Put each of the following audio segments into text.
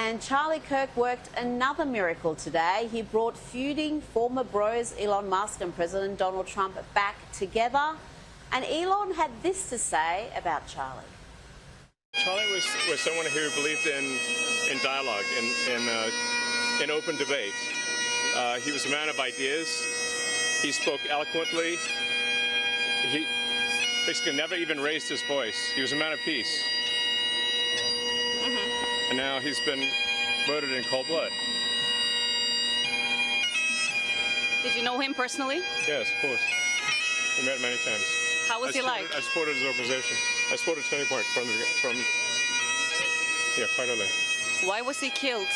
And Charlie Kirk worked another miracle today. He brought feuding former bros Elon Musk and President Donald Trump back together. And Elon had this to say about Charlie. Charlie was someone who believed in dialogue, in open debate. He was a man of ideas. He spoke eloquently. He basically never even raised his voice. He was a man of peace. And now he's been murdered in cold blood. Did you know him personally? Yes, of course. We met many times. How was he like? I supported his organization. I supported Turning Point from quite early. Why was he killed?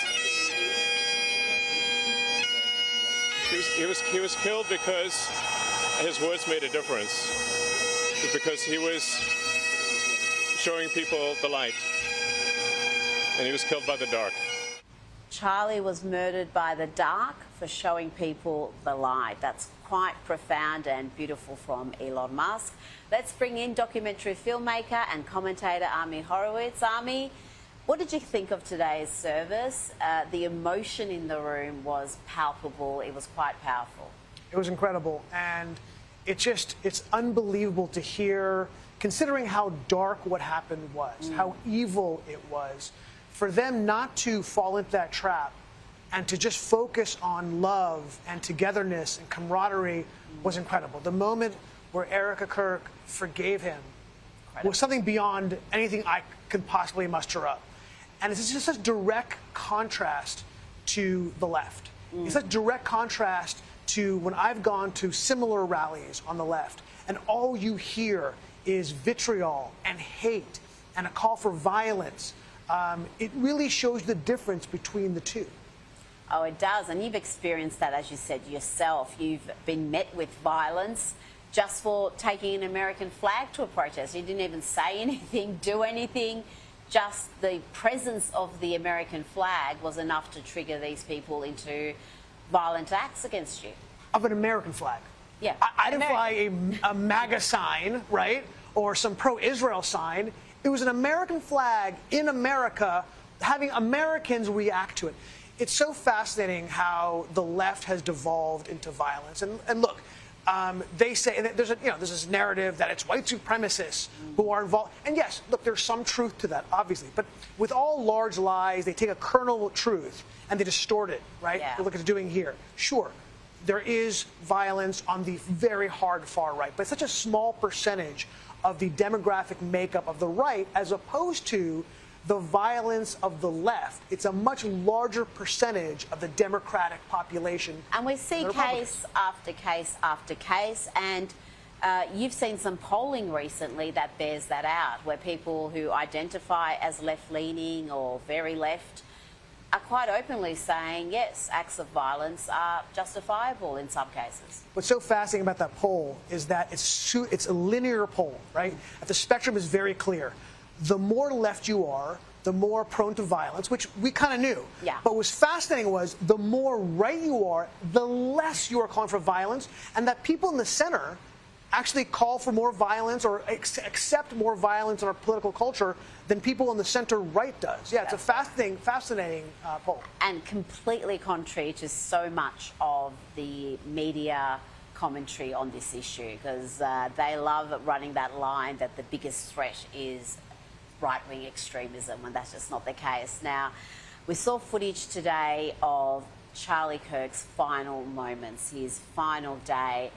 He was killed because his words made a difference. Because he was showing people the light. And he was killed by the dark. Charlie was murdered by the dark for showing people the light. That's quite profound and beautiful from Elon Musk. Let's bring in documentary filmmaker and commentator Ami Horowitz. Ami, what did you think of today's service? The emotion in the room was palpable. It was quite powerful. It was incredible. And it's unbelievable to hear, considering how dark what happened was, how evil it was. For them not to fall into that trap and to just focus on love and togetherness and camaraderie was incredible. The moment where Rita Kirk forgave him was something beyond anything I could possibly muster up. And it's just a direct contrast to the left. It's a direct contrast to when I've gone to similar rallies on the left, and all you hear is vitriol and hate and a call for violence. It really shows the difference between the two. Oh, it does. And you've experienced that, as you said, yourself. You've been met with violence just for taking an American flag to a protest. You didn't even say anything, do anything. Just the presence of the American flag was enough to trigger these people into violent acts against you. Of an American flag? Yeah. I didn't fly a MAGA sign, right? Or some pro-Israel sign. It was an American flag in America, having Americans react to it. It's so fascinating how the left has devolved into violence. And look, they say and there's this narrative that it's white supremacists who are involved. And yes, look, there's some truth to that, obviously. But with all large lies, they take a kernel of truth and they distort it, right? Yeah. Look at it's doing here. Sure, there is violence on the very hard far right, but it's such a small percentage of the demographic makeup of the right as opposed to the violence of the left. It's a much larger percentage of the Democratic population. And we see case after case after case, and you've seen some polling recently that bears that out, where people who identify as left-leaning or very left are quite openly saying, yes, acts of violence are justifiable in some cases. What's so fascinating about that poll is that it's a linear poll, right? The spectrum is very clear. The more left you are, the more prone to violence, which we kind of knew. Yeah. But what's fascinating was the more right you are, the less you are calling for violence, and that people in the center actually call for more violence or accept more violence in our political culture than people in the center right does. Yeah, it's a fascinating poll. And completely contrary to so much of the media commentary on this issue, because they love running that line that the biggest threat is right-wing extremism, when that's just not the case. Now, we saw footage today of Charlie Kirk's final moments, his final day,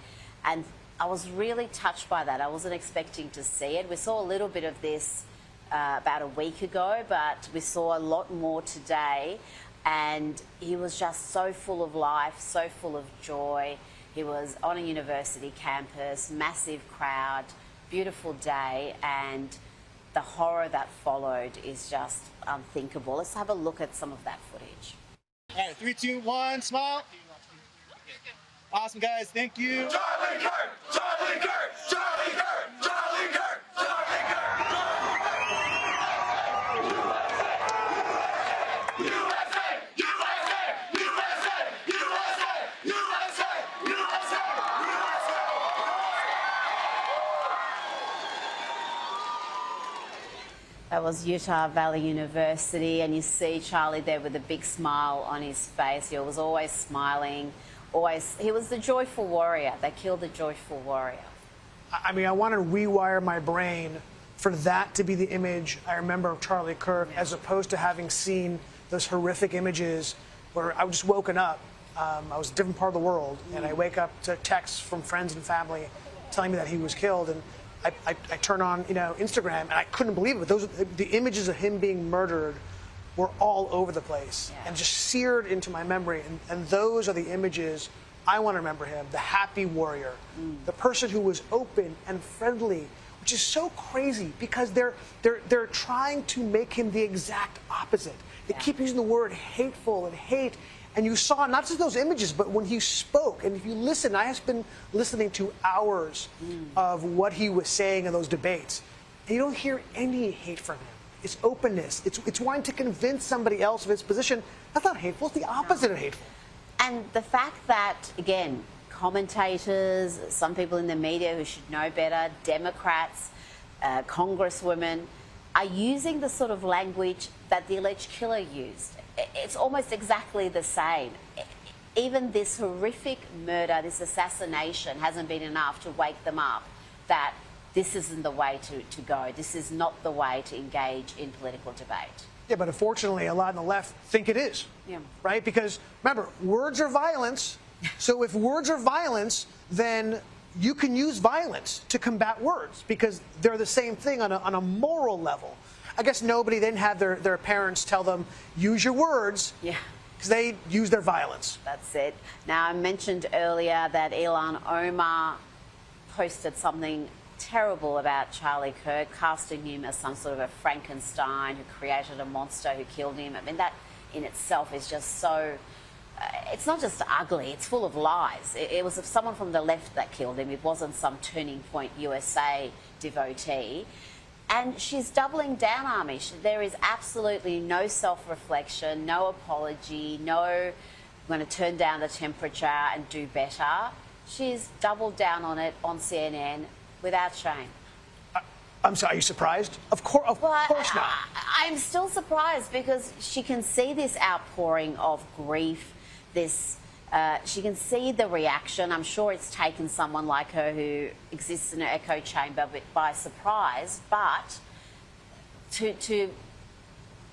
and I was really touched by that. I wasn't expecting to see it. We saw a little bit of this about a week ago, but we saw a lot more today, and he was just so full of life, so full of joy. He was on a university campus, massive crowd, beautiful day, and the horror that followed is just unthinkable. Let's have a look at some of that footage. All right, 3, 2, 1, smile. Awesome, guys. Thank you. Charlie Kirk! Charlie Kirk! Charlie Kirk! Charlie Kirk! Charlie Kirk! USA! USA! USA! USA! USA! USA! That was Utah Valley University, and you see Charlie there with a big smile on his face. He was always smiling, he was the joyful warrior. They killed the joyful warrior. I mean, I want to rewire my brain for that to be the image I remember of Charlie Kirk, as opposed to having seen those horrific images where I was just woken up. I was in a different part of the world, and I wake up to texts from friends and family telling me that he was killed, and I turn on, Instagram, and I couldn't believe it. The images of him being murdered were all over the place and just seared into my memory. And those are the images I want to remember him: the happy warrior, the person who was open and friendly, which is so crazy because they're trying to make him the exact opposite. They keep using the word hateful and hate. And you saw not just those images, but when he spoke, and if you listen, I have been listening to hours of what he was saying in those debates, and you don't hear any hate from him. It's openness. It's wanting to convince somebody else of his position. That's not hateful. It's the opposite of hateful. And the fact that, again, commentators, some people in the media who should know better, Democrats, congresswomen, are using the sort of language that the alleged killer used. It's almost exactly the same. Even this horrific murder, this assassination, hasn't been enough to wake them up that this isn't the way to go. This is not the way to engage in political debate. Yeah, but unfortunately, a lot on the left think it is. Yeah. Right? Because remember, words are violence. So if words are violence, then you can use violence to combat words because they're the same thing on a moral level. I guess they didn't have their parents tell them, use your words. Yeah. Because they use their violence. That's it. Now, I mentioned earlier that Elon Musk posted something terrible about Charlie Kirk, casting him as some sort of a Frankenstein who created a monster who killed him. I mean, that in itself is just so... it's not just ugly, it's full of lies. It was someone from the left that killed him. It wasn't some Turning Point USA devotee. And she's doubling down, Amish. There is absolutely no self-reflection, no apology, no I'm going to turn down the temperature and do better. She's doubled down on it on CNN without shame. I'm sorry, are you surprised? Of course not. I'm still surprised because she can see this outpouring of grief, she can see the reaction. I'm sure it's taken someone like her who exists in an echo chamber by surprise, but to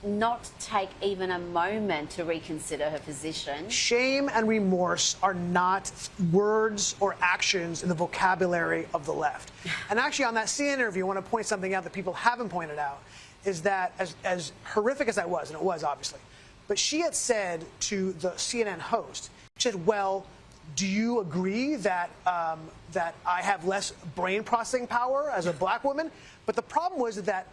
not take even a moment to reconsider her position. Shame and remorse are not words or actions in the vocabulary of the left. And actually, on that CNN interview, I want to point something out that people haven't pointed out, is that as horrific as that was, and it was obviously, but she had said to the CNN host, she said, well, do you agree that that I have less brain processing power as a black woman? But the problem was that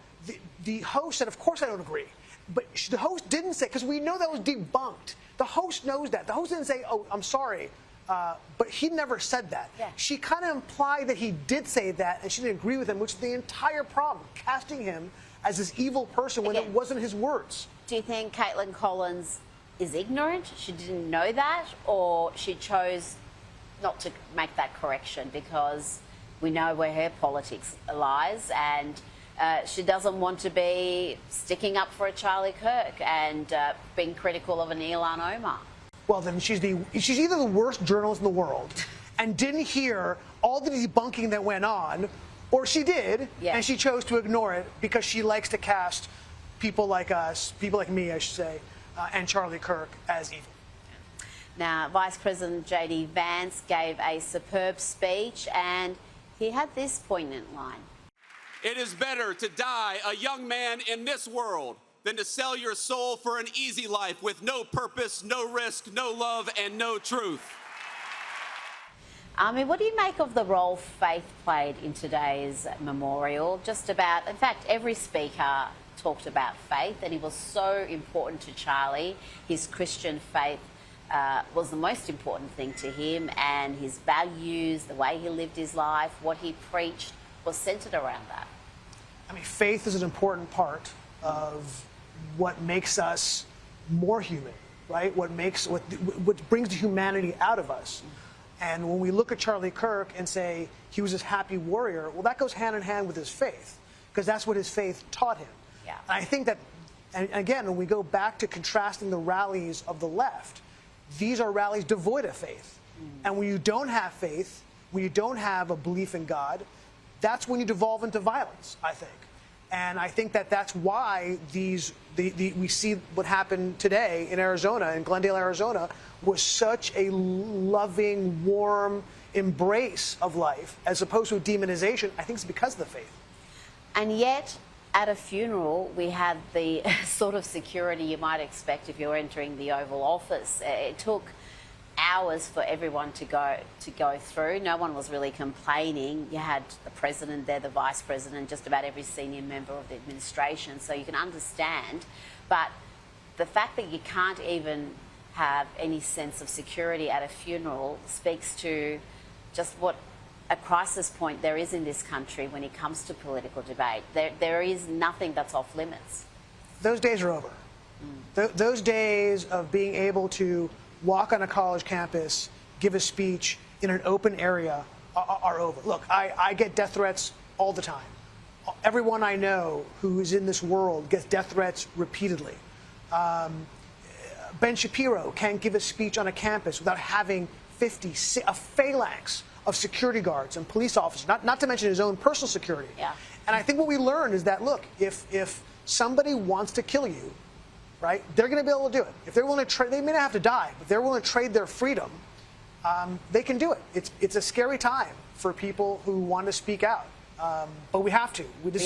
the host said, of course I don't agree. But the host didn't say, because we know that was debunked. The host knows that. The host didn't say, oh, I'm sorry. But he never said that. Yeah. She kind of implied that he did say that, and she didn't agree with him, which is the entire problem, casting him as this evil person when it wasn't his words. Do you think Caitlin Collins is ignorant? She didn't know that, or she chose not to make that correction because we know where her politics lies, and she doesn't want to be sticking up for a Charlie Kirk and being critical of an Elon Musk. Well, then she's either the worst journalist in the world and didn't hear all the debunking that went on, or she did, and she chose to ignore it because she likes to cast people like us, people like me, I should say, and Charlie Kirk as evil. Now, Vice President J.D. Vance gave a superb speech, and he had this poignant line. It is better to die a young man in this world than to sell your soul for an easy life with no purpose, no risk, no love, and no truth. I mean, what do you make of the role faith played in today's memorial? Just about, in fact, every speaker talked about faith, and it was so important to Charlie. His Christian faith was the most important thing to him, and his values, the way he lived his life, what he preached, was centered around that. I mean, faith is an important part of what makes us more human, right? What brings the humanity out of us. And when we look at Charlie Kirk and say he was this happy warrior, well, that goes hand in hand with his faith, because that's what his faith taught him. Yeah. And I think that, and again, when we go back to contrasting the rallies of the left, these are rallies devoid of faith. And when you don't have faith, when you don't have a belief in God, that's when you devolve into violence, I think. And I think that that's why we see what happened today in Arizona, in Glendale, Arizona, was such a loving, warm embrace of life, as opposed to a demonization. I think it's because of the faith. And yet, at a funeral, we had the sort of security you might expect if you're entering the Oval Office. It took hours for everyone to go through. No one was really complaining. You had the president there, the vice president, just about every senior member of the administration, so you can understand. But the fact that you can't even have any sense of security at a funeral speaks to just what a crisis point there is in this country when it comes to political debate. There is nothing that's off limits. Those days are over. Those days of being able to walk on a college campus, give a speech in an open area are over. Look, I get death threats all the time. Everyone I know who is in this world gets death threats repeatedly. Ben Shapiro can't give a speech on a campus without having a phalanx of security guards and police officers, not to mention his own personal security. Yeah. And I think what we learned is that, look, if somebody wants to kill you, right, they're going to be able to do it. If they're willing to trade, they may not have to die, but if they're willing to trade their freedom, they can do it. It's a scary time for people who want to speak out, but we have to. We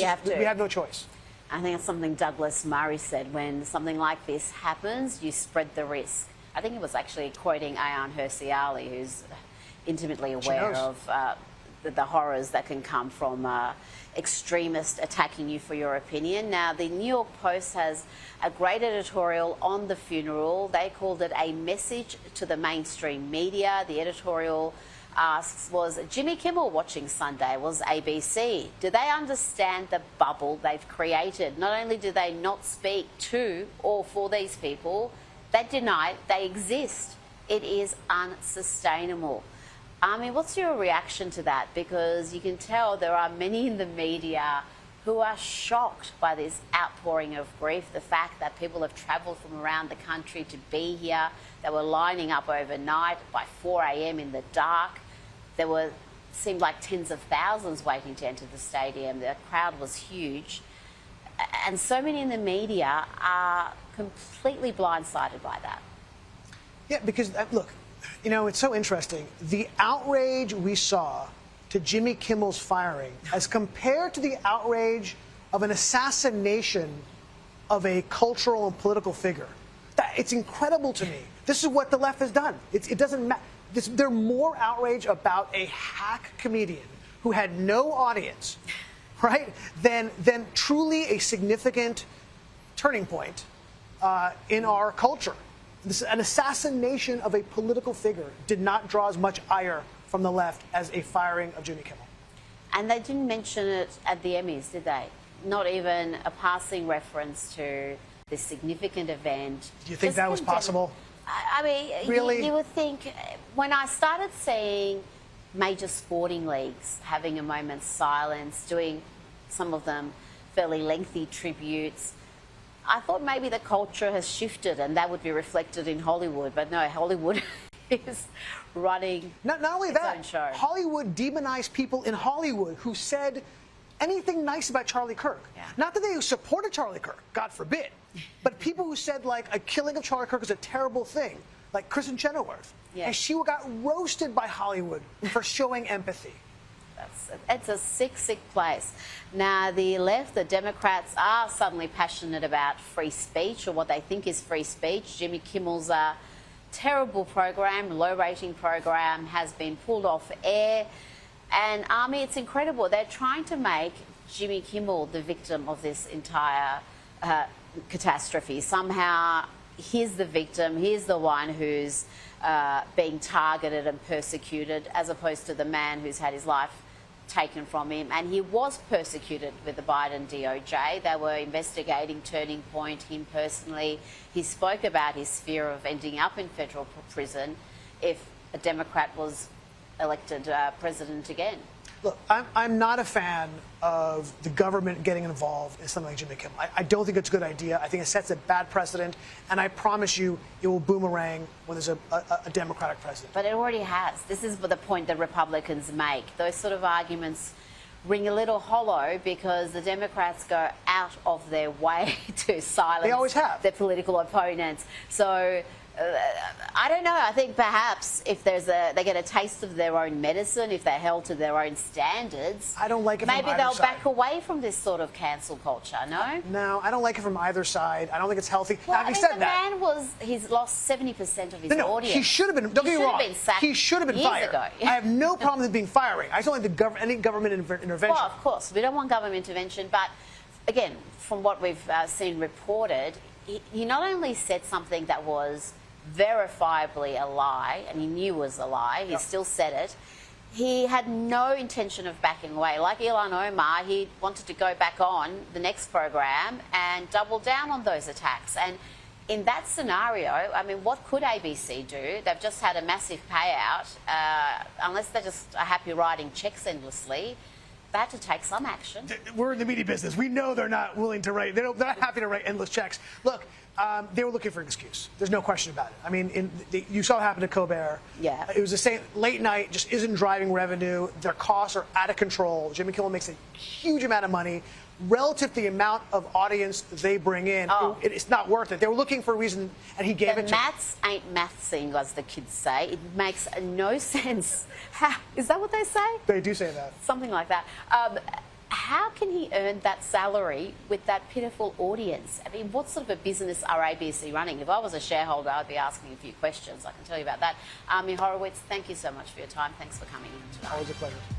have no choice. I think it's something Douglas Murray said: when something like this happens, you spread the risk. I think he was actually quoting Ayaan Hirsi Ali, who's intimately aware of the horrors that can come from extremists attacking you for your opinion. Now, the New York Post has a great editorial on the funeral. They called it a message to the mainstream media. The editorial asks, was Jimmy Kimmel watching Sunday? Was ABC? Do they understand the bubble they've created? Not only do they not speak to or for these people, they deny they exist. It is unsustainable. I mean, what's your reaction to that? Because you can tell there are many in the media who are shocked by this outpouring of grief, the fact that people have travelled from around the country to be here. They were lining up overnight by 4 a.m. in the dark. There seemed like tens of thousands waiting to enter the stadium. The crowd was huge. And so many in the media are completely blindsided by that. Yeah, because, look, you know, it's so interesting. The outrage we saw to Jimmy Kimmel's firing as compared to the outrage of an assassination of a cultural and political figure, it's incredible to me. This is what the left has done. It doesn't matter. They're more outraged about a hack comedian who had no audience, right, than truly a significant turning point in our culture. An assassination of a political figure did not draw as much ire from the left as a firing of Jimmy Kimmel. And they didn't mention it at the Emmys, did they? Not even a passing reference to this significant event. Do you think that was possible? I mean, really? You would think, when I started seeing major sporting leagues having a moment's silence, doing some of them fairly lengthy tributes, I thought maybe the culture has shifted and that would be reflected in Hollywood. But no, Hollywood is running not only its that, own show. Hollywood demonized people in Hollywood who said anything nice about Charlie Kirk. Yeah. Not that they supported Charlie Kirk, God forbid, but people who said, like, a killing of Charlie Kirk is a terrible thing, like Kristen Chenoweth. Yeah. And she got roasted by Hollywood for showing empathy. It's a sick, sick place. Now, the left, the Democrats, are suddenly passionate about free speech, or what they think is free speech. Jimmy Kimmel's terrible program, low-rating program, has been pulled off air. And, Army, it's incredible. They're trying to make Jimmy Kimmel the victim of this entire catastrophe. Somehow, he's the victim. He's the one who's being targeted and persecuted, as opposed to the man who's had his life taken from him. And he was persecuted with the Biden DOJ. They were investigating Turning Point, him personally. He spoke about his fear of ending up in federal prison if a Democrat was elected president again. Look, I'm not a fan of the government getting involved in something like Jimmy Kimmel. I don't think it's a good idea. I think it sets a bad precedent, and I promise you it will boomerang when there's a Democratic president. But it already has. This is the point that Republicans make. Those sort of arguments ring a little hollow because the Democrats go out of their way to silence They always have. their political opponents. So I don't know. I think perhaps if they get a taste of their own medicine, if they're held to their own standards, I don't like it from maybe either they'll side. back away from this sort of cancel culture. No. No, I don't like it from either side. I don't think it's healthy. Well, Having I mean, said the that, man he's lost 70% of his no, audience. he should have been. Don't get me wrong. He should have been years fired. ago. I have no problem with being firing. I just don't like any government intervention. Well, of course, we don't want government intervention, but again, from what we've seen reported, he not only said something that was verifiably a lie, and he knew was a lie, he still said it. He had no intention of backing away. Like Elon Musk, he wanted to go back on the next program and double down on those attacks. And in that scenario, I mean, what could ABC do? They've just had a massive payout. Unless they're just happy writing checks endlessly, they had to take some action. We're in the media business. We know they're not willing to write. They're not happy to write endless checks. Look, they were looking for an excuse. There's no question about it. I mean, you saw what happened to Colbert. Yeah. It was the same. Late night just isn't driving revenue. Their costs are out of control. Jimmy Kimmel makes a huge amount of money. Relative to the amount of audience they bring in, it's not worth it. They were looking for a reason, and he gave it to them. Maths ain't mathsing, as the kids say. It makes no sense. Is that what they say? They do say that. Something like that. How can he earn that salary with that pitiful audience? I mean, what sort of a business are ABC running? If I was a shareholder, I'd be asking a few questions. I can tell you about that. Horowitz, thank you so much for your time. Thanks for coming in today. Always a pleasure.